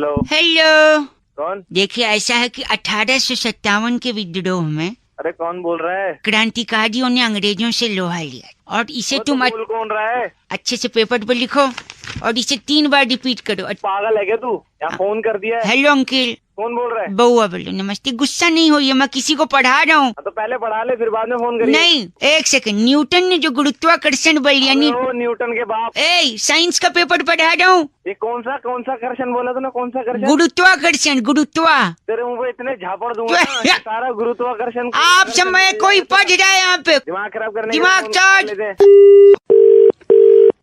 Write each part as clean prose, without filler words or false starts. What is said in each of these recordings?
Hello hello. कौन? देखिए ऐसा है कि 1857 के विद्रोह में अरे कौन बोल रहा है? क्रांतिकारियों ने अंग्रेजों से लोहा लिया और इसे वो तो तुम बोल कौन रहा है? अच्छे से पेपर पर लिखो और इसे 3 बार रिपीट करो। पागल है क्या तू? यहाँ फोन कर दिया है। Hello uncle. कौन बोल रहा है? बउआ बोलो। नमस्ते। गुस्सा नहीं होइए, मैं किसी को पढ़ा रहा हूँ। तो पहले पढ़ा ले फिर बाद में फोन करिए। नहीं, एक सेकंड। न्यूटन ने जो गुरुत्वाकर्षण बल यानी वो न्यूटन के बाप। साइंस का पेपर पढ़ा रहा हूँ। ये कौन सा कर्षण बोला तूने? कौन सा कर्षण? गुरुत्वाकर्षण। गुरुत्वा तेरे मुंह पे इतने झापड़ दूंगा ना, कि सारा गुरुत्वाकर्षण आप समय कोई पढ़ रहा है यहाँ पे। दिमाग खराब करने दिमाग के चार्ज। लिए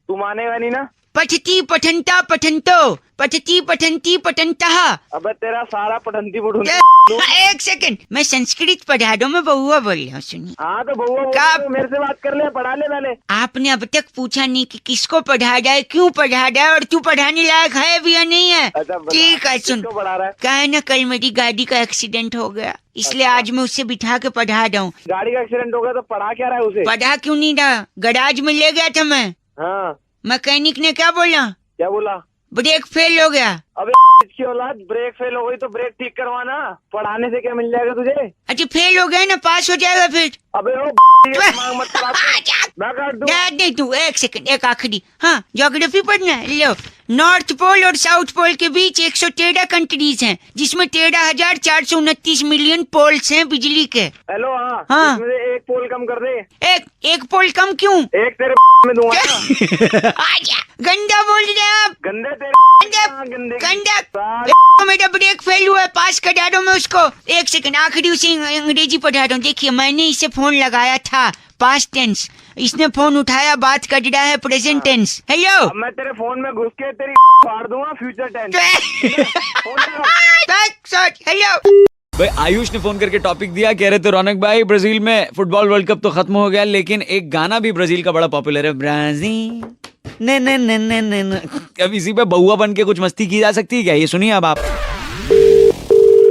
तू मानेगा नहीं ना। पठती पठंता पठंतो पठती पठंती पठंतः। अबे तेरा सारा पठंती पुठंती। एक सेकंड, मैं संस्कृत पढ़ा दो। मैं बउआ बोल रहा हूँ, सुनिए। हाँ तो बउआ मेरे से बात कर ले, पढ़ा ले पहले। आपने अब तक पूछा नहीं कि किसको पढ़ा रहा है, क्यों पढ़ा रहा है और तू पढ़ाने लायक है भी या नहीं है। ठीक है सुन। पढ़ा रहा है? क्या है ना, कल मेरी गाड़ी का एक्सीडेंट हो गया, इसलिए आज मैं उससे बिठा के पढ़ा रहा हूँ। गाड़ी का एक्सीडेंट हो गया तो पढ़ा क्या रहा है उसे? पढ़ा क्यों नहीं रहा, गराज में ले गया था मैं। हाँ मैकेनिक ने क्या बोला? क्या बोला? ब्रेक फेल हो गया। अबे इसकी औलाद, ब्रेक फेल हो गई तो ब्रेक ठीक करवाना। पढ़ाने से क्या मिल जाएगा तुझे? अच्छा फेल हो गया ना, पास हो जाएगा फिर। अबे ओ दिमाग मत खराब कर। मैं काट दूं। दे तू। एक सेकंड, एक आखिरी। हाँ, ज्योग्राफी पढ़ना है। लो, नॉर्थ पोल और साउथ पोल के बीच 113 कंट्रीज हैं, जिसमें 13,429 मिलियन पोल्स हैं बिजली के। हेलो। हाँ हाँ। इसमें से एक पोल कम कर दे। एक पोल कम क्यों? एक तेरे में दूंगा ना। आजा, गंदा बोल रहे हैं आप। गंदे तेरे गंदे गंदा। मेरा ब्रेक फेल हुआ है, पास करा दो मैं उसको। एक सेकंड, आखिरी उसे अंग्रेजी पढ़ा रहा हूँ। देखिए, मैंने इसे फोन लगाया था, पास्ट टेंस। इसने फोन उठाया, बात कर रहा है, प्रेजेंट टेंस। हेलो। मैं तेरे फोन में घुस के तेरी फाड़ दूंगा, फ्यूचर टेंस। हेलो। भाई आयुष ने फोन करके टॉपिक दिया, कह रहे थे रौनक भाई ब्राजील में फुटबॉल वर्ल्ड कप तो खत्म हो गया, लेकिन एक गाना भी ब्राजील का बड़ा पॉपुलर है, ब्राजील न न न न न न। अब इसी पे बउआ बन के कुछ मस्ती की जा सकती है क्या? ये सुनिए अब आप।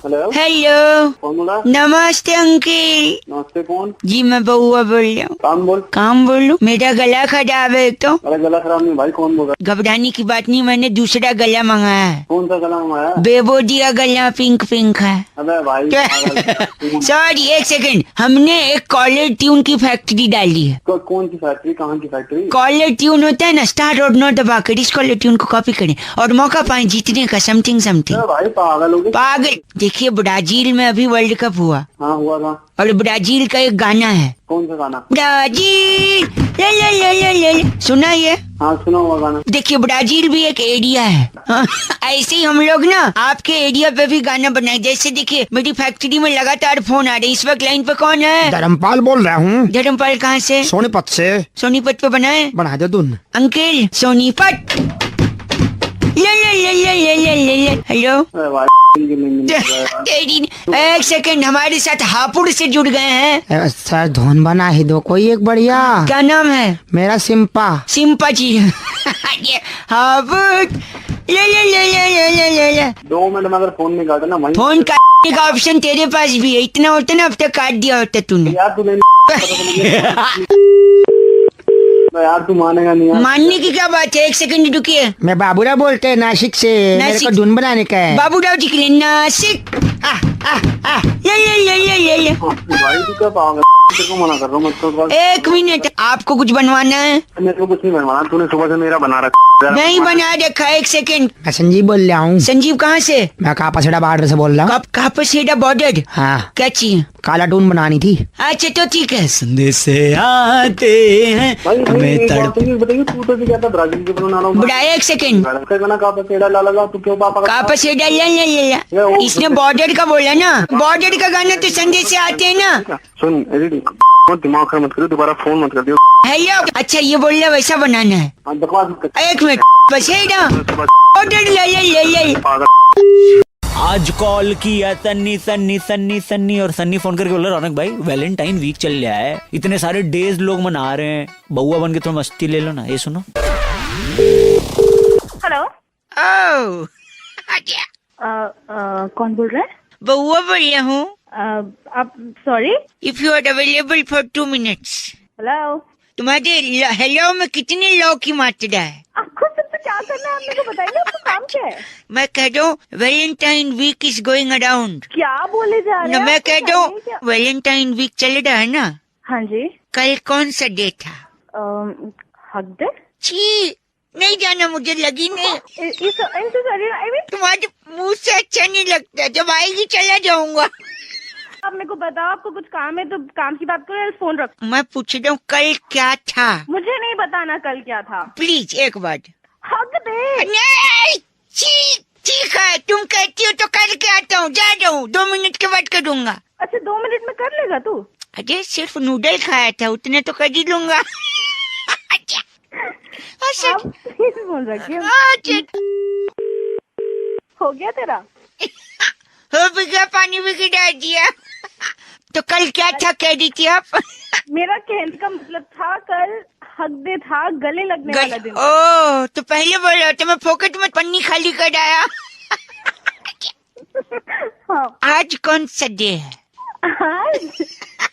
हेलो। हेलो। कौन बोला? नमस्ते अंकिल। नमस्ते। कौन? जी मैं बउआ बोल रहा हूँ। काम बोलूं? मेरा गला खराब है तो। अरे गला खराब नहीं भाई, कौन बोल रहा? घबराने की बात नहीं, मैंने दूसरा गला मंगाया है। कौन सा गला मंगाया? बेबो दिया गला, पिंक पिंक है। अबे भाई सॉरी, एक सेकंड। हमने एक कॉलर ट्यून की फैक्ट्री डाली है। कौन सी फैक्ट्री? कहाँ की फैक्ट्री? कॉलर ट्यून होता है ना, स्टार और नो दबाकर इस कॉलर ट्यून को कॉपी करें और मौका पाए जीतने का, समथिंग समथिंग। भाई पागल हो गए। पागल। देखिए, ब्राजील में अभी वर्ल्ड कप हुआ। हाँ हुआ था। और ब्राजील का एक गाना है। कौन सा गाना? ब्राजील ले ले ले ले ले ले। सुना ये? हाँ सुना हुआ गाना। देखिए, ब्राजील भी एक एरिया है। हाँ, ऐसे ही हम लोग ना आपके एरिया पे भी गाना बनाए। जैसे देखिए, मेरी फैक्ट्री में लगातार फोन आ रहे हैं। इस वक्त लाइन पे कौन है? धर्मपाल बोल रहा हूँ। धर्मपाल कहाँ से? सोनीपत से। सोनीपत पे बनाए? बना दे दून। अंकिल सोनीपत ले ले ले ले ले ले ले ले। हेलो। एक सेकंड, हमारे साथ हापुड़ से जुड़ गए हैं। सर धोन बना ही दो कोई एक बढ़िया। क्या नाम है? मेरा सिम्पा। सिम्पा जी। हापुड़ ले ले ले ले ले ले ले ले। 2 मिनट में अगर फोन नहीं काटा ना, फोन काटने का ऑप्शन तेरे पास भी है। इतना होता ना, अब तक काट दिया होता तूने। यार तू यार तू मानेगा नहीं यार। मानने की क्या बात है? एक सेकंड रुकिए। मैं बाबूराव बोलते हैं नासिक से। मेरे को धुन बनाने का है। बाबूराव जी के लिए नासिक। ले ले ले ले ले ले। भाई तू क्या पागल? तेरे को मना कर रहा हूँ मत कर। एक मिनट, आपको कुछ बनवाना है? मेरे को कुछ नहीं बनवाना, तूने सुबह से मेरा बना रखा। नहीं बना रखा। एक सेकंड। मैं संजीव बोल रहा हूँ। संजीव कहाँ से? मैं कापासेड़ा बॉर्डर से बोल रहा हूँ। कापासेड़ा बॉर्डर? हाँ। क्या चाहिए? काला टून बनानी थी। अच्छा तो ठीक है। संदेश आते हैं मैं तड़प। बताइए तू तो क्या था ब्राजील के बना रहा हूँ। बुढ़ा एक सेकंड। कापासेड़ा ला लगा तू क्यों पापा? कापासेड़ा ले ले ले ले। इसने बॉर्डर का बोला ना, बॉर्डर का गाना तो संदेश से आते हैं ना। सुन दिमाग खराब मत करो, दोबारा फोन मत कर दियो। हेलो। अच्छा ये बोल रहा वैसा बनाना है। एक मिनट बस है ना। बॉर्डर ले ले ले ले। आज कॉल किया सन्नी सन्नी सन्नी सन्नी और सन्नी फोन करके बोला रौनक भाई वैलेंटाइन वीक चल रहा है, इतने सारे डेज लोग मना रहे हैं, बउआ बन के थोड़ा मस्ती ले लो ना। ये सुनो। हेलो। ओह कौन बोल रहा है? बउआ बोल रहा हूँ। आप sorry. If you are available for 2 minutes. Hello. तुम्हारे हेलो में कितने लौ की मात्रा है? आपको सबसे क्या करना है आप मेरे को बताइए, आपको काम क्या है? मैं कह दूं Valentine week is going around. क्या बोले जा रहे न हैं? मैं आपको कह चाहिए दूं क्या? वैलेंटाइन वीक चल रहा है ना, हाँ जी। कल कौन सा डे था? हक दे। छी, नहीं जाना, मुझे लगी नहीं। तुम्हारे मुंह से अच्छा नहीं लगता, जब आएगी चला जाऊंगा। आप मेरे को बताओ, आपको कुछ काम है तो काम की बात करो या फोन रखो। मैं पूछ रहा हूँ कल क्या था? मुझे नहीं बताना कल क्या था। प्लीज एक बार। हक दे। नहीं, छी, ठीक है, तुम कहती हो तो करके आता हूँ, जा रहा हूँ, 2 मिनट के बाद करूंगा। अच्छा 2 मिनट में कर लेगा तू? अरे सिर्फ नूडल खाया था, उतने तो कर ही लूंगा। अच्छा, आप प्लीज फोन रखिए। अच्छा, हो गया तेरा? हो भी गया, पानी भी गिरा दिया। तो कल क्या था कह रही थी आप? मेरा कहने का मतलब था कल हक दे था, गले लगने वाला दिन। ओ, तो पहले बोलो तो मैं फोकट में पन्नी खाली कर आया। हाँ। आज कौन सा डे है? आज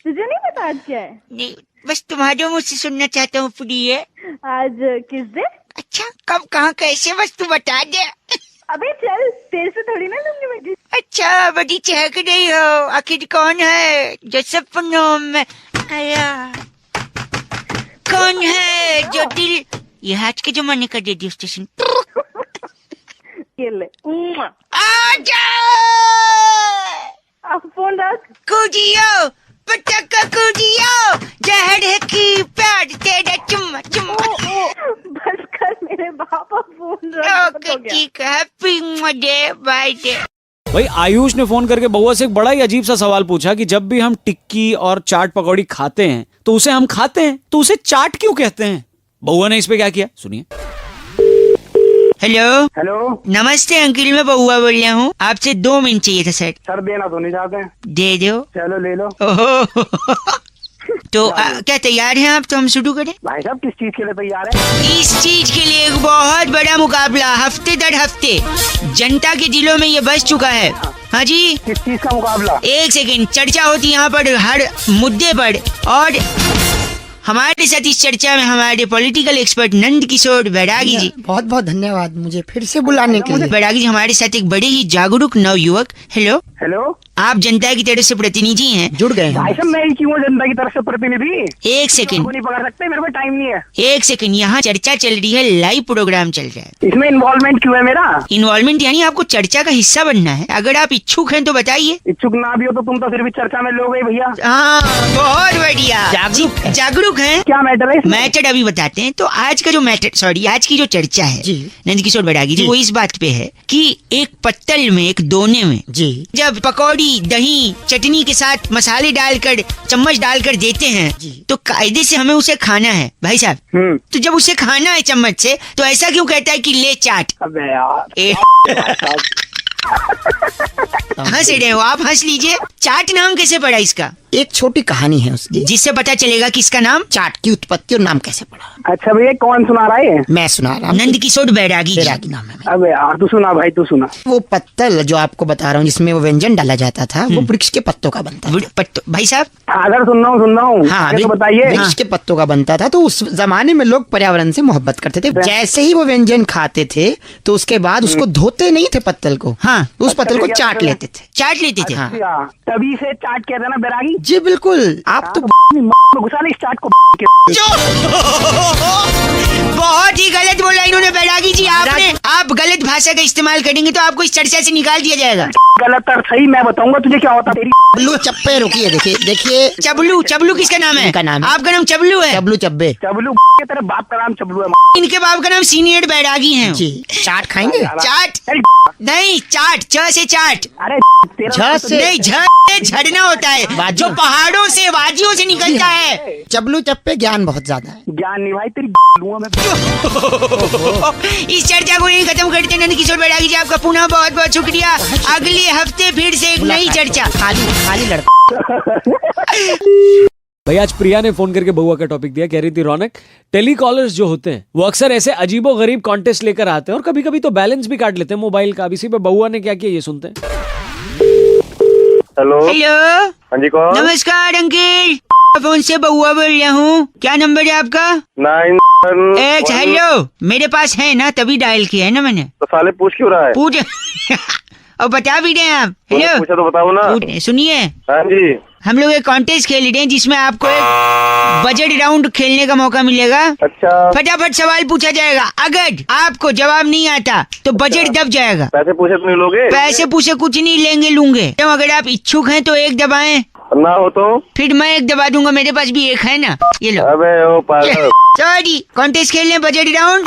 तुझे नहीं पता आज क्या है? नहीं, बस तुम्हारे मुझ से सुनना चाहता हूँ प्रिय। आज किस दिन? अच्छा, कब कहाँ कैसे, बस तू बता दे। अबे चल, तेरे से थोड़ी ना लूंगी मैं किस। अच्छा, बड़ी चहक रही हो, आखिर कौन है जो सपनों में आया? कौन है जो दिल, ये आज के जमाने का रेडियो स्टेशन। ये ले। आजा, आप फोन रख। कूदियो पटका कूदियो, जहर है की प्यार तेरा चुम्मा चुम्मा। बस कर मेरे बाप, अब फोन रख। ओके ठीक है, हैप्पी डे, बाय डे। भाई आयुष ने फोन करके बउआ से एक बड़ा ही अजीब सा सवाल पूछा कि जब भी हम टिक्की और चाट पकौड़ी खाते हैं तो उसे हम खाते हैं, तो उसे चाट क्यों कहते हैं? बउआ ने इस पे क्या किया, सुनिए। हेलो हेलो नमस्ते अंकिल, मैं बउआ बोल रहा हूँ, आपसे 2 मिनट चाहिए था सर। सर, देना तो नहीं चाहते। दे दो। चलो ले लो। ओहो। तो क्या तैयार हैं आप, तो हम शुरू करें? भाई साहब किस चीज के लिए तैयार है? इस चीज के लिए एक बहुत बड़ा मुकाबला, हफ्ते दर हफ्ते जनता के दिलों में ये बस चुका है। हाँ जी, किस चीज का मुकाबला? एक सेकंड, चर्चा होती यहाँ पर हर मुद्दे पर, और हमारे साथ इस चर्चा में हमारे पॉलिटिकल एक्सपर्ट नंद किशोर बैरागी जी। बहुत बहुत धन्यवाद मुझे फिर से बुलाने के लिए। बैरागी जी हमारे साथ एक बड़े ही जागरूक नव युवक। हेलो, हेलो, आप जनता की तरफ से प्रतिनिधि हैं। जुड़ गए भाई हैं। साहब मैं ही क्यों जनता की तरफ से प्रतिनिधि? एक सेकंड, को नहीं पकड़ सकते, मेरे पे टाइम नहीं है। एक सेकंड, यहाँ चर्चा चल रही है, लाइव प्रोग्राम चल रहा है। इसमें इन्वॉल्वमेंट क्यों है मेरा? इन्वॉल्वमेंट यानी आपको चर्चा का हिस्सा बनना है। अगर आप इच्छुक हैं तो बताइए। इच्छुक ना भी हो तो तुम तो फिर भी चर्चा में लोग हैं भैया। हाँ, बहुत बढ़िया, जागरूक हैं। क्या मैटर है इसमें? मैटर अभी बताते हैं। तो आज का जो मैटर, सॉरी, आज की जो चर्चा है जी। नंद किशोर बैरागी जी, वो इस बात पे है कि एक पत्तल में, एक दोने में जी जब पकौड़ी, दही, चटनी के साथ मसाले डालकर, चम्मच डालकर देते हैं, जी। तो कायदे से हमें उसे खाना है भाई साहब। तो जब उसे खाना है चम्मच से, तो ऐसा क्यों कहता है कि ले चाट? अबे यार ए, हंस रहे हो आप, हंस लीजिए। चाट नाम कैसे पड़ा इसका? एक छोटी कहानी है उसकी, जिससे पता चलेगा कि इसका नाम चाट की उत्पत्ति और नाम कैसे पड़ा। अच्छा भैया, कौन सुना रहा है? मैं सुना रहा हूँ। नंद किशोर बैरागी जी। बैरागी नाम है। अबे यार तू सुना भाई, तू सुना। वो पत्तल जो आपको बता रहा हूँ जिसमें वो व्यंजन डाला जाता था, वो वृक्ष के पत्तों का बनता था। भाई साहब, अगर सुन रहा हूँ हाँ, आगे तो बताइए। वृक्ष के पत्तों का बनता था। तो उस जमाने में लोग पर्यावरण से मोहब्बत करते थे। जैसे ही वो व्यंजन खाते थे तो उसके बाद उसको धोते नहीं थे पत्तल को, हाँ, उस पत्तल को चाट लेते थे। चाट लेते थे। हाँ। अच्छा, तभी से चाट कहते हैं ना बैरागी? जी बिल्कुल, आप तो घुसा ले इस चाट को। बहुत ही गलत बोला इन्होंने बैरागी जी, आपने। आप गलत भाषा का इस्तेमाल करेंगे तो आपको इस चर्चा से निकाल दिया जाएगा। गलत और सही मैं बताऊंगा तुझे क्या होता तेरी। चबलू चप्पे, रुकिए, देखिए देखिए। चबलू, चबलू किसका नाम है? इनका नाम है। आपका नाम चबलू है? चबलू चब्बे चबलू के तेरे बाप का नाम चबलू है। इनके बाप का नाम सीनियर बैरागी है। जी। चाट खाएंगे? चाट अरे नहीं, चाट, च से चाट, अरे तेरा झ से नहीं, झ से झड़ना होता है, जो पहाड़ों से, वादियों से निकलता है। चबलू चप्पे, ज्ञान बहुत ज्यादा है। ज्ञान नहीं भाई, तेरी लूंगा मैं। इस चर्चा को यही खत्म करते हैं। नंद किशोर बैरागी जी, आपका पुनः बहुत बहुत शुक्रिया। अगले हफ्ते फिर से एक नई चर्चा। खाली खाली लड़का। भाई आज प्रिया ने फोन करके बउआ का टॉपिक दिया, कह रही थी रौनक, टेलीकॉलर्स जो होते हैं वो अक्सर ऐसे अजीबो गरीब कॉन्टेस्ट लेकर आते हैं और कभी कभी तो बैलेंस भी काट लेते हैं मोबाइल का। अब इसी पे बउआ ने क्या किया ये सुनते हैं। हेलो हेलो, हाँ जी, कौन? नमस्कार अंकिल। फोन से बउआ बोल रहा हूँ। क्या नंबर है आपका? 9 हेलो, मेरे पास है ना, तभी डायल किया है ना मैंने। तो साले पूछ क्यों रहा है? पूछ और बता भी रहे हैं आप। तूने हेलो, पूछा तो बताओ ना। सुनिए, हाँ जी। हम लोग एक कॉन्टेस्ट खेल रहे हैं जिसमें आपको एक बजट राउंड खेलने का मौका मिलेगा। अच्छा, फटाफट सवाल पूछा जाएगा, अगर आपको जवाब नहीं आता तो बजट दब जाएगा। पैसे पूछे तो नहीं लोगे? पैसे पूछे कुछ नहीं लेंगे लूंगे। तो अगर आप इच्छुक हैं तो एक दबाएं, ना हो तो फिर मैं एक दबा दूंगा, मेरे पास भी एक है ना, ये लो। अबे ओ पागल। सॉरी, कॉन्टेस्ट खेल रहे हैं बजट राउंड।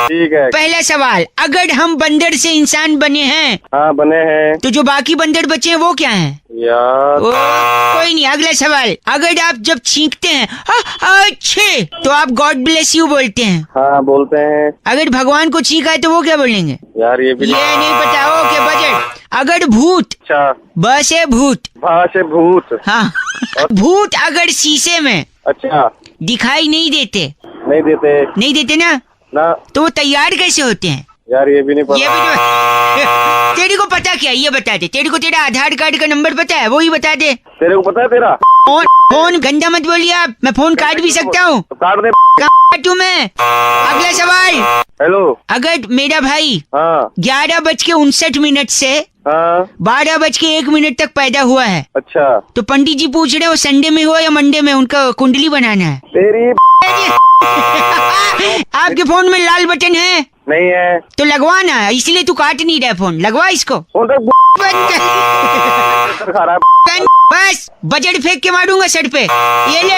ठीक है। पहला सवाल, अगर हम बंदर से इंसान बने हैं हाँ बने हैं तो जो बाकी बंदर बचे हैं वो क्या हैं? यार। कोई नहीं, अगला सवाल, अगर आप जब छींकते हैं अच्छे तो आप गॉड ब्लेस यू बोलते हैं। हाँ बोलते हैं अगर भगवान को छींका है तो वो क्या बोलेंगे? यार, ये भी ये नहीं पता। Okay, budget. अगर भूत, अच्छा, बस है भूत, भाषा से भूत। हाँ भूत अगर शीशे में अच्छा, दिखाई नहीं देते नहीं देते ना, ना। तो वो तैयार कैसे होते हैं? यार ये भी नहीं ये पता। भी तेरे को पता क्या, ये बता दे। तेरे को तेरा आधार कार्ड का नंबर पता है, वो ही बता दे। तेरे को पता है तेरा? फोन गंदा मत बोलिए आप, मैं फोन काट भी सकता हूँ। तो काट दे। काटू मैं? अगला सवाल, हेलो। अगर मेरा भाई हाँ 11:59 से हाँ 12:01 तक पैदा हुआ है, अच्छा, तो पंडित जी पूछ रहे हैं वो संडे में हुआ या मंडे में, उनका कुंडली बनाना है। तेरी आपके फोन में लाल बटन है? नहीं है तो लगवाना है, इसलिए तू काट नहीं रहा फोन, लगवा इसको। फोन तक खा रहा है। बस बजट फेंक के मारूंगा सर पे, ये ले,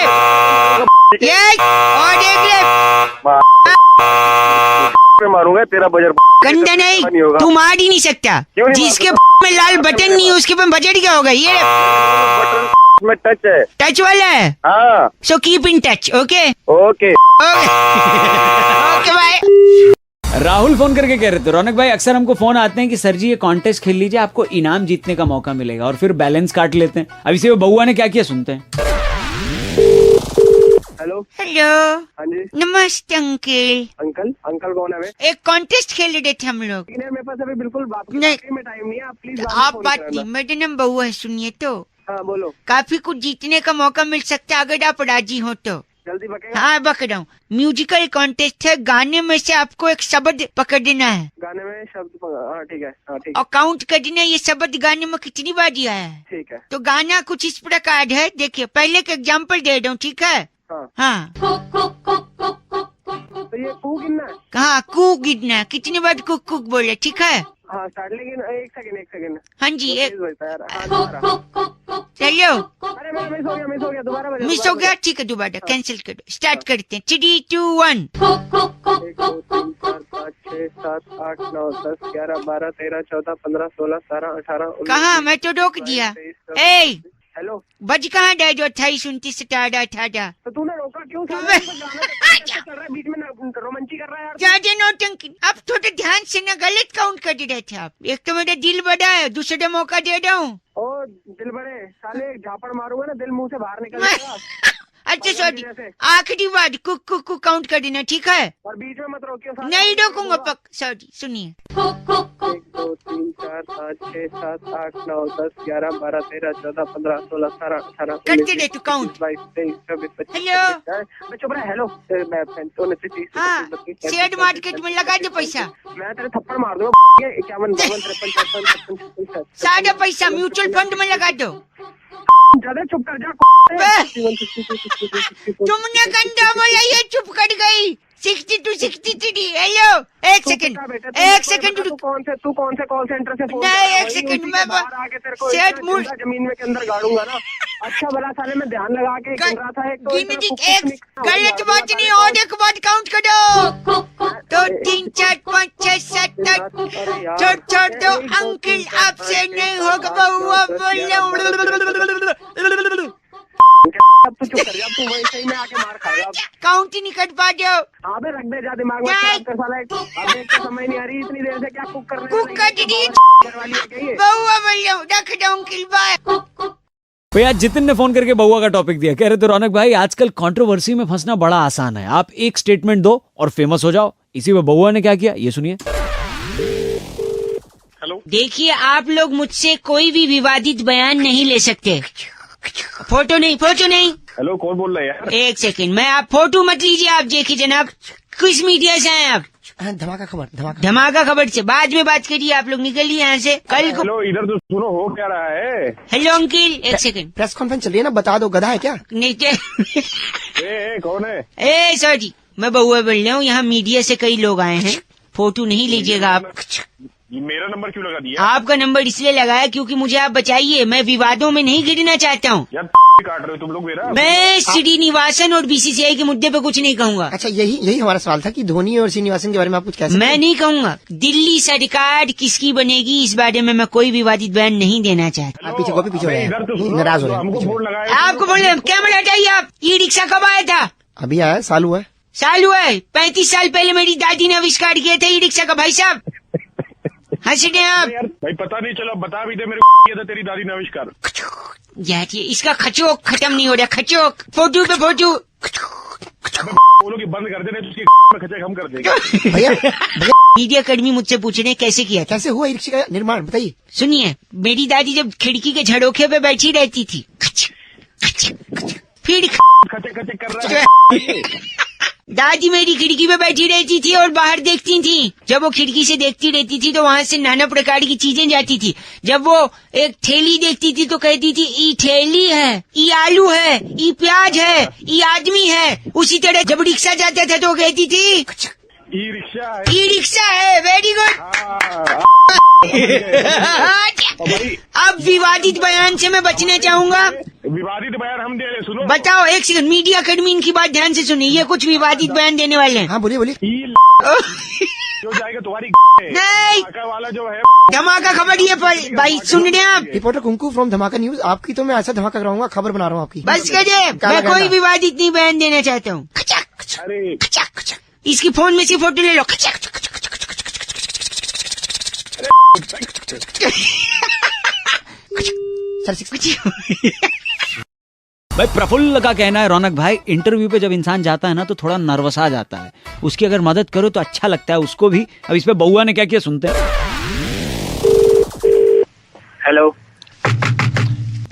ये और देख ले। पे मारूंगा तेरा बजट। गंदा नहीं, तू मार ही नहीं सकता। क्यों नहीं जिसके में लाल बटन नहीं है उसके पे बजट क्या होगा? ये बटन में टच है। टच वाला है, हाँ so keep in touch. Okay okay. Okay bye. Rahul phone करके कह रहे थे, रौनक भाई अक्सर हमको फोन आते हैं कि सर जी ये कॉन्टेस्ट खेल लीजिए, आपको इनाम जीतने का मौका मिलेगा, और फिर बैलेंस काट लेते हैं। अभी से वो बउआ ने क्या किया सुनते हैं। हेलो। हेलो, हाँ जी। नमस्ते अंकल। अंकल कौन है? एक कॉन्टेस्ट खेल रहे थे हम लोग। मेरे पास अभी बिल्कुल बात नहीं। में टाइम नहीं है, आप प्लीज आप बात नहीं, मेरा नाम बउआ है, सुनिए तो। हाँ बोलो। काफी कुछ जीतने का मौका मिल सकता है अगर आप राजी हो तो। जल्दी बकेगा। हाँ बक रहा हूँ। म्यूजिकल कॉन्टेस्ट है, गाने में से आपको एक शब्द पकड़ना है गाने में शब्द। हाँ ठीक है, हाँ ठीक और काउंट करना है ये शब्द गाने में कितनी बार दिया है। ठीक है। तो गाना कुछ इस प्रकार है, देखिए पहले का एग्जाम्पल दे रहा हूँ, ठीक है? हाँ। हाँ तो ये कू गिनना है। कहाँ कू गिरना, कितनी बार कुक कुक बोले, ठीक है? हाँ स्टार्ट, लेकिन एक सेकंड। हाँ जी, एक चलो। चलो अरे मैं मिस हो गया दोबारा बजा। मिस हो गया, ठीक है दोबारा कैंसिल कर दो। स्टार्ट करते हैं, 3, 2, 1। 1 2 3 4 5 6 7 8 9 10 11 12 13 14 15 16 17 18 19। कहाँ, मैं तो रोक दिया। ए हेलो। बज कहाँ डे जो 28 29 17 18। तो तूने रोका क्यों? गाना चल रहा है बीच में, रोमांची कर रहा है यार। ज्यादा नौटंकी, अब थोड़ा ध्यान से ना, गलत काउंट कर रहे थे आप। एक तो मेरा दिल बड़ा है, दूसरा मौका दे रहा हूँ। ओ दिल बड़े साले, झापड़ मारूंगा ना दिल मुंह से बाहर निकल जाएगा। अच्छा सॉरी, आखिरी बार कुक कुक कुक काउंट कर देना, ठीक है? और बीच में मत रोकियो। नहीं रोकूंगा पक। सॉरी सुनिए, 1 2 3 4 5 6 7 8 9 10 11 12 13 14 15 16 17 18 करते रहे तू काउंट। 22 23 24 25। हेलो। चुप रहा। हेलो। मैं 29 30 हाँ, शेयर मार्केट में लगा दे पैसा, मैं तेरे थप्पड़ मार दूंगा। 51 52 53 54 55 सारा पैसा म्यूचुअल फंड में लगा दो। ज्यादा चुप कर जा। तुमने गंदा बोला, ये चुप कर गई। 62 63। हेलो, एक सेकंड तू कौन से कॉल सेंटर से फोन नहीं, एक सेकंड में आके तेरे को सेट मूड जमीन में के अंदर गाड़ूंगा ना। अच्छा भला साले मैं ध्यान लगा के गिन रहा था। एक तो गिन दी, एक गलत बात नहीं, और एक बात काउंट करो। 2 3 4 5 6 7 8। छोड़ दो अंकल, आपसे नहीं होगा बउआ बोलो। अब तो चुप कर जा, तू वैसे ही में आके मार खाएगा। काउंट ही नहीं कर पा दो। हाँ बे, रख दे जा दिमाग में खराब कर साला। अब एक तो समझ नहीं आ रही इतनी देर से क्या कुक करने कुक कर दी वाली है क्या ये? बउआ बोलो, रख दो अंकल, बाय। भैया जितिन ने फोन करके बउआ का टॉपिक दिया, कह रहे थे रौनक भाई आजकल कंट्रोवर्सी में फंसना बड़ा आसान है, आप एक स्टेटमेंट दो और फेमस हो जाओ। इसी में बउआ ने क्या किया ये सुनिए। हेलो। देखिए, आप लोग मुझसे कोई भी विवादित बयान नहीं ले सकते। फोटो नहीं हेलो, कौन बोल रहा है यार? एक सेकंड, मैं आप फोटो मत लीजिए, आप देखिए जनाब, किस मीडिया से हैं आप? धमाका खबर, धमाका। धमाका खबर से बाद में बात करिए, आप लोग निकलिए यहाँ से। कल को हेलो, इधर तो सुनो, हो क्या रहा है? हेलो अंकिल, एक सेकंड। प्रेस कॉन्फ्रेंस चल रही है ना, बता दो, गधा है क्या? नहीं कौन है? ए सॉरी, मैं बउआ बोल रहा हूँ, यहाँ मीडिया से कई लोग आए हैं, फोटो नहीं लीजिएगा आप। मेरा नंबर क्यों लगा दिया? आपका नंबर इसलिए लगाया क्योंकि मुझे आप बचाइए, मैं विवादों में नहीं गिरना चाहता हूँ। यार काट रहे हो तुम लोग मेरा। मैं श्रीनिवासन और बीसीसीआई के मुद्दे पे कुछ नहीं कहूँगा। अच्छा, यही हमारा सवाल था कि धोनी और श्रीनिवासन के बारे में आप कुछ कह सकते हैं? मैं नहीं कहूँगा। दिल्ली सरकार किसकी बनेगी इस बारे में मैं कोई विवादित बयान नहीं देना चाहता। आप पीछे गोपी पीछे हो रहे इधर तो हैं, सुनो, नाराज हो रहे हमको हैं। फोन लगाया। आपको बोल रहे हैं, कैमरा हटाइए आप। ई रिक्शा कब आया था? अभी आया, साल हुआ है। साल हुआ है? 35 साल पहले मेरी दादी ने आविष्कार किया था ई रिक्शा का। भाई साहब हंस रहे हैं आप? यार भाई पता नहीं चला, बता भी दे मेरे को, किया था तेरी दादी ने आविष्कार। यार ये इसका खचोक खत्म नहीं हो रहा। खचोक फोटो पे फोटो। बोलो कि बंद कर देने, तो उसकी में खचे हम कर देंगे। भैया मीडिया कर्मी मुझसे पूछ रहे हैं कैसे किया था। कैसे हुआ ई रिक्शा का निर्माण, बताइए। सुनिए, मेरी दादी जब खिड़की के झरोखे पे बैठी रहती थी, फिर खचे खचे कर रहा है। दादी मेरी खिड़की पे बैठी रहती थी और बाहर देखती थी। जब वो खिड़की से देखती रहती थी तो वहाँ से नाना प्रकार की चीजें जाती थी। जब वो एक थैली देखती थी तो कहती थी ई थैली है, ई आलू है, ई प्याज है, ई आदमी है। उसी तरह जब रिक्शा जाता था तो कहती थी ई रिक्शा है। ई रिक्शा है। Very good. भाई अब विवादित बयान से मैं बचना चाहूंगा। विवादित बयान हम दे रहे, सुनो। बताओ, एक सेकंड, मीडिया कर्मी इनकी बात ध्यान से सुनिए, ये कुछ विवादित बयान देने वाले हैं। हाँ बोलिए बोलिए। जो जाएगा तुम्हारी नहीं, वाला जो है धमाका खबर ये भाई सुन रहे हैं आप? रिपोर्टर कुंकू फ्रॉम धमाका न्यूज। आपकी तो मैं ऐसा धमाका कराऊंगा, खबर बना रहा हूँ आपकी। बस करिए, मैं कोई विवादित नहीं बयान देना चाहता हूँ। अरे इसकी फोन में से फोटो ले लो। भाई प्रफुल्ल का कहना है, रौनक भाई, इंटरव्यू पे जब इंसान जाता है ना तो थोड़ा नर्वस आ जाता है, उसकी अगर मदद करो तो अच्छा लगता है उसको भी। अब इस पे बउआ ने क्या किया सुनते हैं। Hello,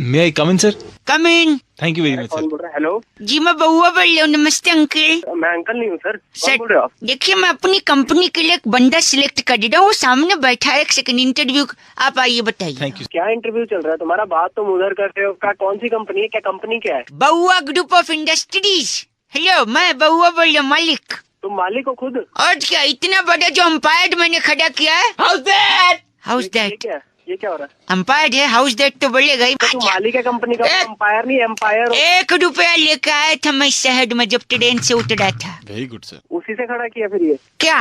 may I come in sir? Come in. Thank you very much कौन सर। बोल रहा है? हेलो, जी मैं बउआ बोल रहा हूँ। नमस्ते अंकल। मैं अंकल नहीं हूँ सर। कौन सर बोल रहे हो आप? देखिए, मैं अपनी कंपनी के लिए एक बंदा सिलेक्ट कर रहा हूँ, वो सामने बैठा है। एक सेकंड, इंटरव्यू आप आइए, बताइए। Thank you. क्या इंटरव्यू चल रहा है तुम्हारा? बात तुम उधर कर रहे हो। क्या कौन सी कंपनी है? क्या कंपनी क्या है? बउआ ग्रुप ऑफ इंडस्ट्रीज। हेलो, मैं बउआ बोल रहा हूँ, मालिक। तुम मालिक हो खुद? और क्या, इतना बड़ा जो अंपायर मैंने खड़ा किया है। हाउस दैट ये क्या हो रहा है? अंपायर है, हाउस दैट तो बोलेगा ही। तो तुम मालिक है कंपनी का, अंपायर नहीं एम्पायर हो। 1 रुपया लेकर आया था मैं शहर में जब ट्रेन से उतरा था। Very good sir. उसी से खड़ा किया फिर ये क्या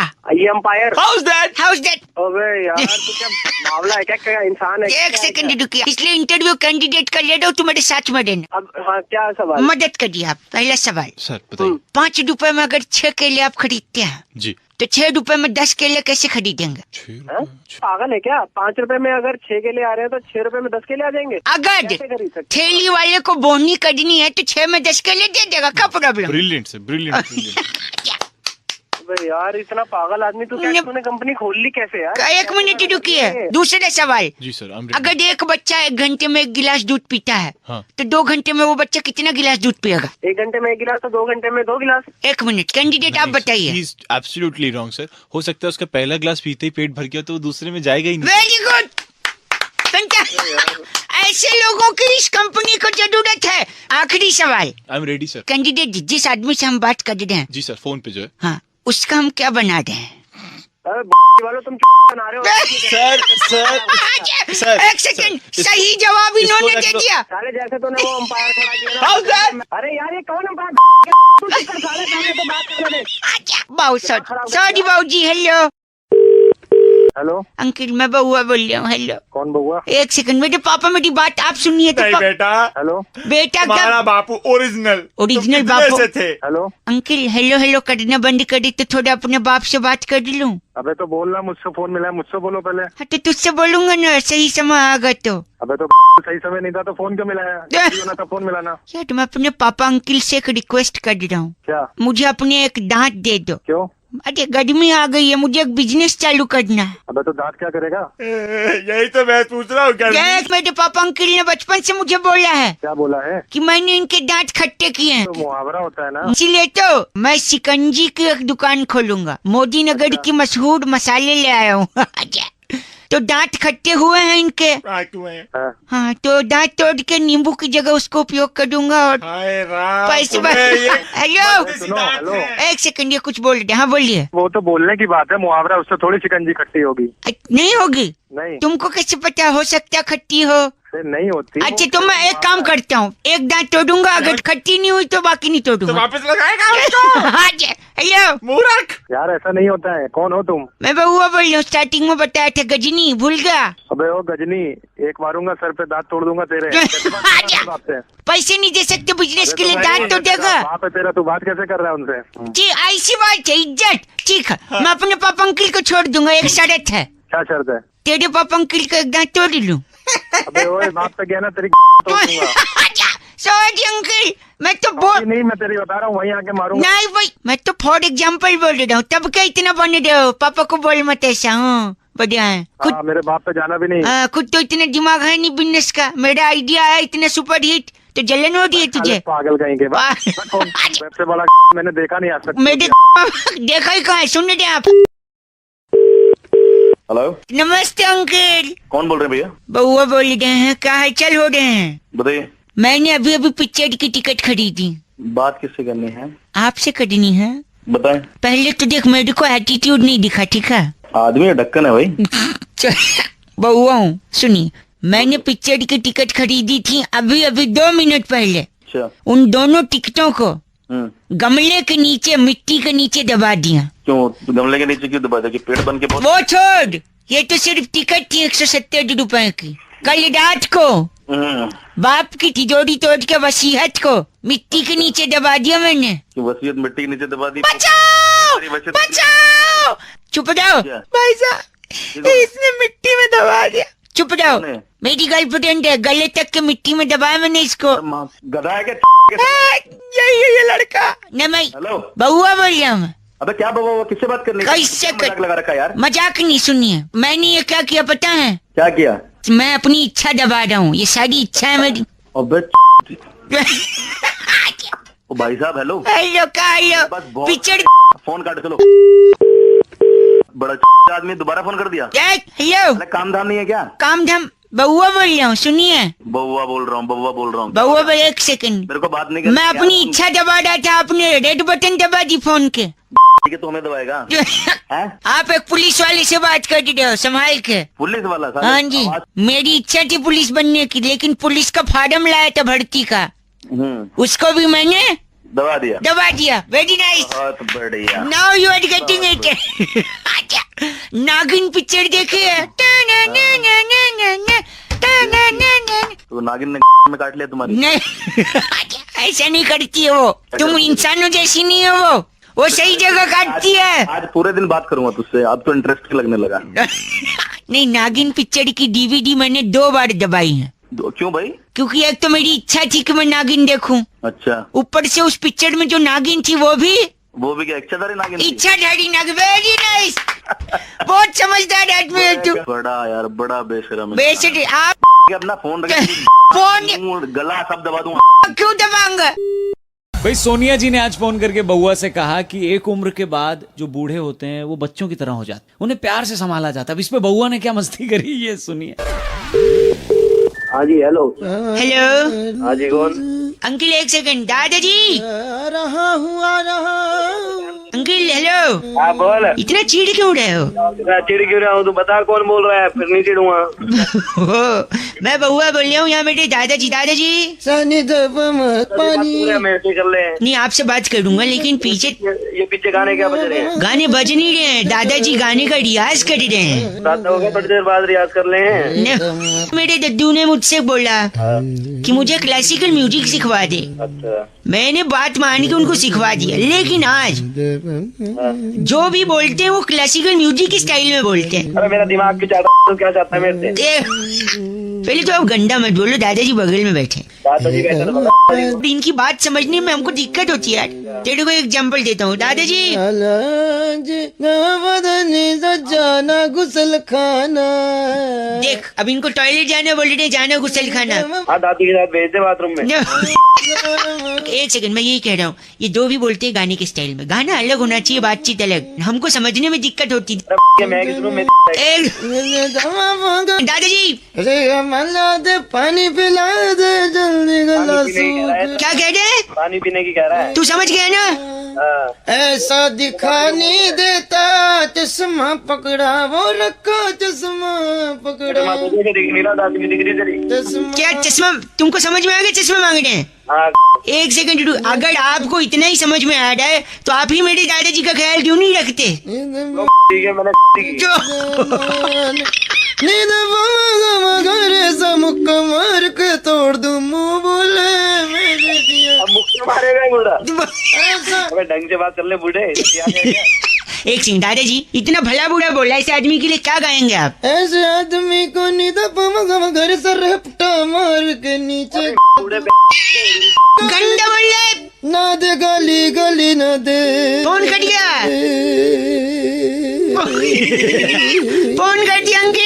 एम्पायर? House that. अबे यार, तू क्या मामला है? क्या इंसान है? एक सेकंड रुकिए, इसलिए इंटरव्यू कैंडिडेट का ले दो, तुम्हारे साथ में रहना। अब हाँ, क्या सवाल? मदद करिए आप। पहला सवाल, सर बताइए। 5 रुपए में अगर 6 केले आप खरीदते हैं जी। तो 6 रुपए में 10 केले कैसे खरीदेंगे? 6 हाँ? पागल है क्या? 5 रुपए में अगर 6 केले आ रहे हैं तो 6 रुपए में 10 केले आ जाएंगे? अगर कैसे खरीद सकते? थैली वाले को बोनी करनी है तो 6 में 10 केले दे देगा, क्या प्रॉब्लम? Brilliant sir, brilliant. अबे यार, इतना पागल आदमी तू, क्या तूने कंपनी खोल ली कैसे यार? 1 मिनट रुकिए। दूसरा सवाल, जी सर, अगर एक बच्चा 1 घंटे में 1 गिलास दूध पीता है हाँ। तो 2 घंटे में वो बच्चा कितना गिलास दूध पिएगा? 1 घंटे में 1 गिलास तो 2 घंटे में 2 गिलास। 1 मिनट, कैंडिडेट आप बताइए। Absolutely wrong sir. हो सकता है उसका पहला ग्लास पीते ही पेट भर गया तो वो दूसरे में जाएगा ही नहीं। Very good. ऐसे लोगों की इस कंपनी को जरूरत है। आखिरी सवाल, I am ready sir. Candidate जिस आदमी से हम बात कर रहे हैं, जी सर, फोन पे जो है। हाँ, उसका हम क्या बना रहे हैं? अरे वालों, तुम बना रहे हो। सर एक सेकंड, सही जवाब इन्होंने दे दिया। साले जैसे तूने वो अंपायर खड़ा किया ना। अरे यार, ये कौन अंपायर? साले सामने तो बात कर रहे थे। बहुत सॉरी बाबू जी। हेलो हेलो अंकिल, मैं बउआ बोल रहा हूँ। हेलो। कौन बउआ? एक सेकंड, मेरे पापा मेरी बात आप सुनिए तो। बेटा, हेलो बेटा क्या? हमारा बापू ओरिजिनल बापू से थे। हेलो अंकिल, हेलो करना बंद करी तो थोड़ा अपने बाप से बात कर लूं। अबे तो बोलना, मुझसे फोन मिला है, मुझसे बोलो पहले। हाँ तो तुझसे बोलूंगा ना, सही समय आगा तो। अबे तो सही समय नहीं था तो फोन क्यों मिलाया? होना था फोन मिलाना। यार, मैं अपने पापा अंकिल से एक रिक्वेस्ट कर रहा हूँ। क्या? मुझे अपने एक दांत दे दो। क्यों? अरे गर्मी आ गई है, मुझे एक बिजनेस चालू करना है। अबे तो दांत क्या करेगा? यही तो मैं पूछ रहा हूँ। देख, मेरे पापा अंकल ने बचपन से मुझे बोला है क्या बोला है? कि मैंने इनके दांत खट्टे किए हैं, तो मुहावरा होता है ना। इसीलिए तो मैं शिकंजी की एक दुकान खोलूंगा। मोदी नगर की मशहूर मसाले ले आया हूँ। तो दांत खट्टे हुए हैं इनके। हाँ। हाँ, तो दांत तोड़ के नींबू की जगह उसको उपयोग कर दूंगा और पैसे हेलो, सुनो, हेलो। एक सेकंड, ये कुछ बोल रहे। हाँ बोलिए। वो तो बोलने की बात है, मुहावरा उससे थोड़ी शिकंजी खट्टी होगी। नहीं होगी? नहीं, तुमको कैसे पता? हो सकता है खट्टी हो। नहीं होती। अच्छा, तो मैं एक काम करता हूँ, एक दांत तोड़ूंगा, अगर खट्टी नहीं हुई तो बाकी नहीं तोड़ूंगा। वापस लगाएगा उसको। हाँ जी, हेलो मूर्ख। यार ऐसा नहीं होता है। कौन हो तुम? मैं बउआ बोल रही हूँ, स्टार्टिंग में बताया था गजनी, भूल गया? अबे ओ गजनी, एक मारूंगा सर पे, दांत तोड़ दूंगा तेरे। कैसे बात कर रहा है बाप से? पैसे नहीं दे सकते बिजनेस के लिए, अबे तो दांत तो देगा। बाप है तेरा, तू बात कैसे कर रहा है उनसे? जी, ऐसी बात है, इज्जत। ठीक है, मैं अपने पापा अंकल को छोड़ दूंगा, एक शर्त है। क्या शर्त है? तेरे पापा अंकल का एक दांत तोड़ लूं। अबे ओए, बाप पे गया ना तेरी तोड़ दूंगा। सॉरी अंकल, मैं तो नहीं, मैं तेरी बता रहा हूँ, वहीं आके मारूंगा। नहीं भाई, मैं तो फॉर एग्जाम्पल बोल रहा हूँ। तब क्या इतना बने रहे हो? पापा को बोल मत ऐसा। हाँ, बढ़िया है। खुद मेरे बाप पे जाना भी नहीं। खुद तो इतना दिमाग है नहीं बिजनेस का। मेरा आइडिया है इतना सुपर हिट, तो जलन हो रही है तुझे? पागल कहीं के बाद। सबसे बड़ा मैंने देखा नहीं आज तक। मेरे देखा ही कहाँ है? सुन रहे आप? हेलो, नमस्ते अंकल। कौन बोल रहे हैं भैया? बउआ बोल रहे हैं, क्या हालचाल हो रहे हैं? बताइए। मैंने अभी अभी पिक्चर की टिकट खरीदी। बात किससे करनी है? आपसे करनी है। बताएं। पहले तो देख, मेरे को एटीट्यूड नहीं दिखा, ठीक है? आदमी का ढक्कन है भाई। बउआ हूँ, सुनिए। मैंने पिक्चर की टिकट खरीदी थी अभी अभी 2 मिनट पहले। अच्छा। उन दोनों टिकटों को गमले के नीचे, मिट्टी के नीचे दबा दिया। क्यों गमले के नीचे क्यों दबा दिया? कि पेड़ बन के बहुत। वो छोड़, ये तो सिर्फ टिकट थी 170 रुपए की। कल रात को बाप की तिजोरी तोड़ के वसीयत को मिट्टी के नीचे दबा दिया मैंने। वसीयत मिट्टी के नीचे दबा दी? बचाओ बचाओ! चुप जाओ भाई साहब, इसने मिट्टी में दबा दिया। चुप जाओ, मेरी गर्लफ्रेंड है, गले तक के मिट्टी में दबाया मैंने इसको। गधा है क्या? ये लड़का नहीं, मैं हेलो, बउआ बोल रहा हूँ। अबे क्या बाबा, किससे बात करनी? कैसे मजाक लगा रखा यार। मजाक नहीं, सुनिए। मैंने ये क्या किया पता है? क्या किया? मैं अपनी इच्छा दबा रहा हूँ, ये सारी इच्छा है मेरी। अबे ओ भाई साहब, हेलो। हेलो का हेलो, पिक्चर फोन काट, चलो। बड़ा आदमी दोबारा फोन कर दिया। हेलो, काम धाम नहीं है क्या? काम धाम, बउआ बोल रहा हूँ, सुनिए। बउआ बोल रहा हूँ, बउआ बोल रहा हूँ। बउआ बोल, एक सेकंड, मेरे को बात नहीं करनी। मैं अपनी इच्छा दबा रहा था, आपने रेड बटन दबा दी फोन के। ठीक है, तो हमें दबाएगा? आप एक पुलिस वाले से बात कर रहे हो, संभाल के। पुलिस वाला? हाँ जी, मेरी इच्छा थी पुलिस बनने की, लेकिन पुलिस का फार्म लाया था भर्ती का, उसको भी मैंने दबा दिया। वेरी नाइस, बहुत बढ़िया। Now you are getting it. Nagin picture देखे है? तो नागिन ने में काट लिया तुम्हारी? नहीं, ऐसा नहीं करती है वो, तुम इंसानों जैसी नहीं है वो सही जगह काटती है। आज पूरे दिन बात करूंगा तुझसे, अब तो इंटरेस्ट लगने लगा। नहीं, नागिन पिक्चर की DVD मैंने 2 बार दबाई है। क्यों भाई? क्योंकि एक तो मेरी इच्छा थी कि मैं नागिन देखूं। अच्छा। ऊपर से उस पिक्चर में जो नागिन थी वो भी क्या इच्छाधारी नागिन थी? इच्छाधारी नागिन। वेरी नाइस, बहुत समझदार आदमी है तू। बड़ा यार, बड़ा बेशरम है। बेशरम आप अपना फोन फोन गला सब दबा दूंगा। क्यों दबाऊंगा? भाई सोनिया जी ने आज फोन करके बउआ से कहा कि एक उम्र के बाद जो बूढ़े होते हैं वो बच्चों की तरह हो जाते, उन्हें प्यार से संभाला जाता है। अब इस पे बउआ ने क्या मस्ती करी, ये सुनिए। हाँ जी, हेलो। हेलो, हाँ जी, कौन? अंकल एक सेकंड, दादाजी। आ रहा हूँ। Uncle hello. हाँ बोल। इतना चिढ़ क्यों रहे हो? मैं चिढ़ क्यों रहा हूँ? तू बता कौन बोल रहा है, फिर नहीं चिढ़ूंगा। मैं बउआ बोल रहा हूँ, यहाँ मेरे दादाजी। पूरा मैसेज कर ले। नहीं, आपसे बात करूंगा, लेकिन पीछे ये पीछे गाने क्या बज रहे हैं? गाने बज नहीं रहे हैं, दादाजी गाने का रियाज कर रहे हैं। रात हो गया, थोड़ी देर बाद रियाज कर ले हैं। मेरे दद्दू ने मुझसे बोला कि मुझे क्लासिकल म्यूजिक सिखवा दे। अच्छा। मैंने बात मान के उनको सिखवा दिया, लेकिन आज जो भी बोलते हैं वो क्लासिकल म्यूजिक के स्टाइल में बोलते हैं। अरे मेरा दिमाग क्यों चाहता है, तो क्या चाहता है मेरे से? पहले तो आप गंदा मत बोलो, दादाजी बगल में बैठे। दादाजी बैठे तो अब इनकी बात समझने में हमको दिक्कत होती है यार। तेरे को एक एग्जांपल देता हूँ, दादाजी जाना गुसल खाना। देख अब इनको टॉयलेट जाना बोल रहे, जाना गुसल खाना। हाँ दादी के साथ भेज दे बाथरूम में। एक सेकंड, मैं यही कह रहा हूँ, ये दो भी बोलते हैं गाने के स्टाइल में। गाना अलग होना चाहिए, बातचीत अलग, हमको समझने में दिक्कत होती है। मैं किस रूम में? दादाजी मला दे पानी पिला दे जल्दी क्या कह रहे हैं? पानी पीने की कह रहा है। तू समझ गया ना? हाँ। ऐसा दिखाने देता चश्मा पकड़ा वो रखा चश्मा पकड़ा तुझे दिख नहीं रहा, दादी की दिख रही तेरी। चश्मा क्या चश्मा तुमको समझ में आ गया? चश्मा मांग रहे हैं? हाँ एक सेकंड, अगर आपको इतना ही समझ में आ रहा है तो आप ही मेरे दादाजी का ख्याल क्यों नहीं रखते? ठीक है, मैंने की। जो नींद घरे सा मुक्का मार के तोड़ दूं मुंह बोले मेरे दिया। अब मुख से मारेगा बूढ़ा। अबे ढंग से बात कर ले बूढ़े। एक सिंह, दादाजी इतना भला बुरा बोला, ऐसे आदमी के लिए क्या गाएंगे आप? ऐसे आदमी को नींद घर से रपटा मार के नीचे गंदा बोल रहे, ना दे गाली गली ना दे। फोन कट गया। फोन कर दिया अंकल।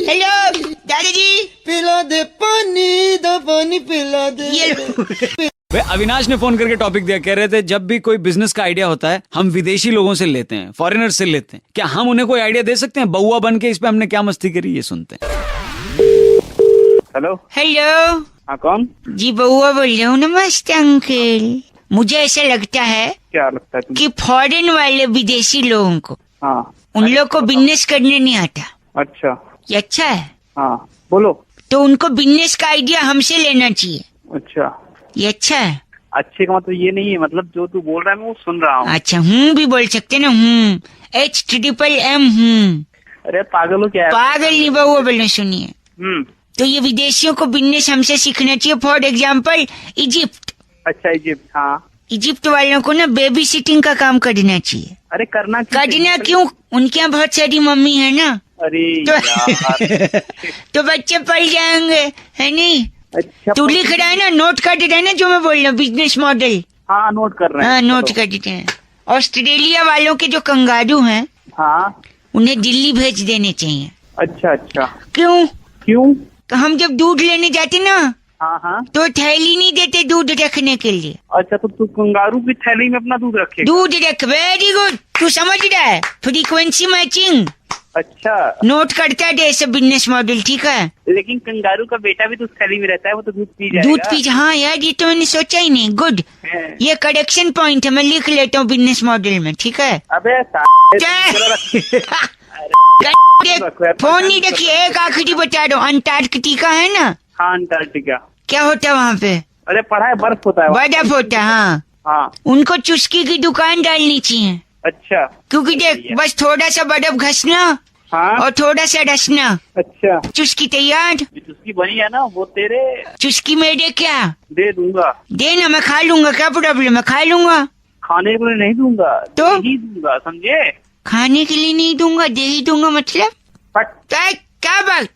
हेलो दादाजी, पिला दे पानी दा पानी पिला दे। ये भाई अविनाश ने फोन करके टॉपिक दिया, कह रहे थे जब भी कोई बिजनेस का आइडिया होता है हम विदेशी लोगों से लेते हैं, फॉरेनर से लेते हैं, क्या हम उन्हें कोई आइडिया दे सकते हैं? बउआ बन के इस पे हमने क्या मस्ती करी, ये सुनते हैं। हेलो। हेलो। हाँ कौन? जी बउआ बोल रहा हूँ। नमस्ते अंकल। मुझे ऐसा लगता है क्या लगता है कि फॉरेन वाले विदेशी लोगों को, हाँ उन लोग को बिजनेस करने नहीं आता। अच्छा। ये अच्छा है? हाँ बोलो। तो उनको बिजनेस का आइडिया हमसे लेना चाहिए। अच्छा। ये अच्छा है? अच्छे का मतलब ये नहीं है, मतलब जो तू बोल रहा है मैं वो सुन रहा हूँ। अच्छा भी बोल सकते ना, HMM। अरे पागल हो क्या? पागल नहीं बउआ बोलना, सुनिए। तो ये विदेशियों को बिजनेस हमसे सीखना चाहिए। For example Egypt. अच्छा इजिप्ट। हाँ इजिप्ट वालों को ना बेबी सिटिंग का काम करना चाहिए। अरे करना क्यों? उनके यहाँ बहुत सारी मम्मी है ना, अरे तो, यार। तो बच्चे पढ़ जाएंगे, है नहीं? अच्छा तू लिख रहा है ना, नोट कर रहा है ना जो मैं बोल रहा हूँ, बिजनेस मॉडल। हाँ नोट कर रहे हैं। हाँ नोट कर देते हैं। ऑस्ट्रेलिया वालों के जो कंगारू हैं, हाँ उन्हें दिल्ली भेज देने चाहिए। अच्छा अच्छा। क्यों? क्यों? तो हम जब दूध लेने जाते ना, हाँ हाँ। तो थैली नहीं देते दूध रखने के लिए। अच्छा तो तू कंगारू की थैली में अपना दूध रखे? दूध रख। वेरी गुड, तू समझ रहा है। Frequency matching. अच्छा। नोट करता है ऐसे बिजनेस मॉडल, ठीक है? लेकिन कंगारू का बेटा भी तो उस थैली में रहता है, वो तो दूध पी जाएगा। दूध पी, हाँ यार ये तो मैंने सोचा ही नहीं। गुड, ये करेक्शन पॉइंट है, मैं लिख लेता हूँ बिजनेस मॉडल में, ठीक है? अबे फोन नहीं रखिए। एक आखिरी बता दो, अंटार्कटिका है ना? हाँ अंटार्कटिका। क्या होता है वहाँ पे? अरे पढ़ा है, बर्फ होता है। बर्फ होता है। हाँ हाँ। उनको चुस्की की दुकान डालनी चाहिए। अच्छा। क्योंकि देख, बस थोड़ा सा बर्फ घसना हाँ और थोड़ा सा रसना, अच्छा। चुस्की तैयार। जिसकी बनी है ना वो तेरे। चुस्की मेरे क्या दे दूंगा। देना, मैं खा लूंगा, क्या प्रॉब्लम है? खा लूंगा। खाने के लिए नहीं दूंगा तो? नहीं दूंगा, समझे? खाने के लिए नहीं दूंगा, दे ही दूंगा मतलब? क्या बात?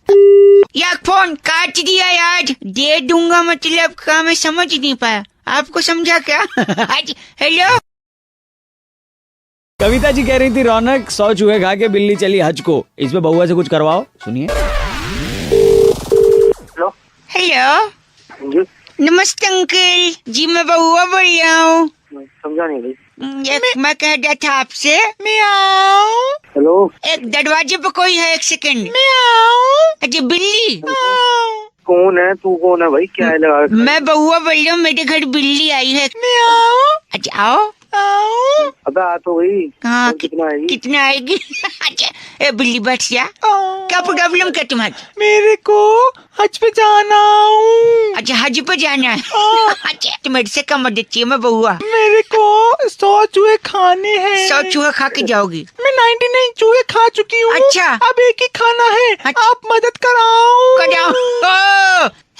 यार फोन काट दिया यार। दे दूंगा मतलब क्या, मैं समझ नहीं पाया। आपको समझा क्या? हेलो। कविता जी कह रही थी रौनक 100 चूहे खा के बिल्ली चली हज को, इस पे बउआ से कुछ करवाओ, सुनिए। हेलो। नमस्ते अंकल जी, मैं बउआ बोल रहा हूँ। समझा नहीं भाई। मैं कह रहा था आपसे। हेलो। एक दरवाजे पे कोई है, एक सेकंड। अच्छा बिल्ली। कौन है तू? कौन है भाई? क्या है लगा? मैं बउआ बोल रहा हूँ, मेरे घर बिल्ली आई है। अच्छा आओ। अबे आ तो भाई। हाँ कितना आएगी? कितना आएगी? अच्छा ए बिल्ली बैठ जा। क्या प्रॉब्लम क्या तुम्हारी? मेरे को हज पे जाना हूँ। अच्छा हज पे जाना है। अच्छा तो मेरे से कम मदद चाहिए, मैं बउआ। मेरे को 100 चूहे खाने हैं। 100 चूहे खा के जाओगी? मैं 99 चूहे खा चुकी हूँ। अच्छा। अब एक ही खाना है। अच्छा। आप मदद कराओ।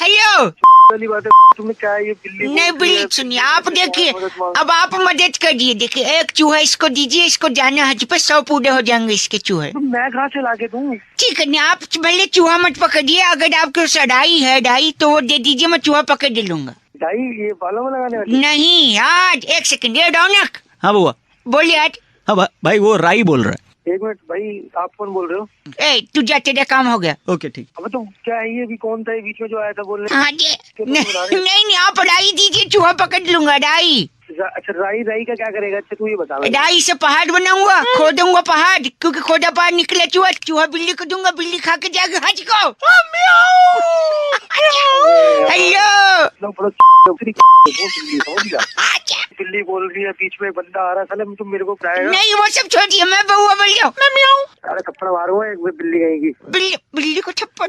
हेलो। वाली बात है, तुम्हें क्या है ये बिल्ली? नहीं बिल्ली सुनिए, आप देखिए, अब आप मदद करिए। देखिए एक चूहा इसको दीजिए, इसको जाना हज पे 100 पूरे हो जाएंगे इसके चूहे। तो मैं कहाँ से लाके दूँ? ठीक है, नहीं आप भले चूहा मत पकड़िए, अगर आपके सड़ाई है डाई तो वो दे दीजिए, मैं चूहा पकड़ लूंगा। डाई ये बालों में लगाने वाली? नहीं यार, एक सेकंड, ये रौनक हाँ बुआ। बोलिए यार। हाँ भाई वो राई बोल रहा है। एक मिनट भाई, आप कौन बोल रहे हो? ए तू जा, तेरा काम हो गया। ओके ठीक। अब तो क्या है ये भी? कौन था ये बीच में जो आया था बोलने? हाँ जी, नहीं आप राई दीजिए, चूहा पकड़ लूंगा। राई, अच्छा राई का क्या करेगा? अच्छा तू ये बता। राई से पहाड़ बनाऊंगा, खोदूंगा पहाड़, क्योंकि खोदा पहाड़ निकले चूहा, चूहा बिल्ली को दूंगा, बिल्ली खा के जाएगा हज को। हेलो बिल्ली बोल रही है, बीच में बंदा आ रहा है, तुम मेरे को बताएगा? नहीं वो सब छोड़िए, मैं बउआ बोल रहा हूँ। अरे थप्पड़ मारूंगा एक बिल्ली कहेगी। बिल्ली को थप्पड़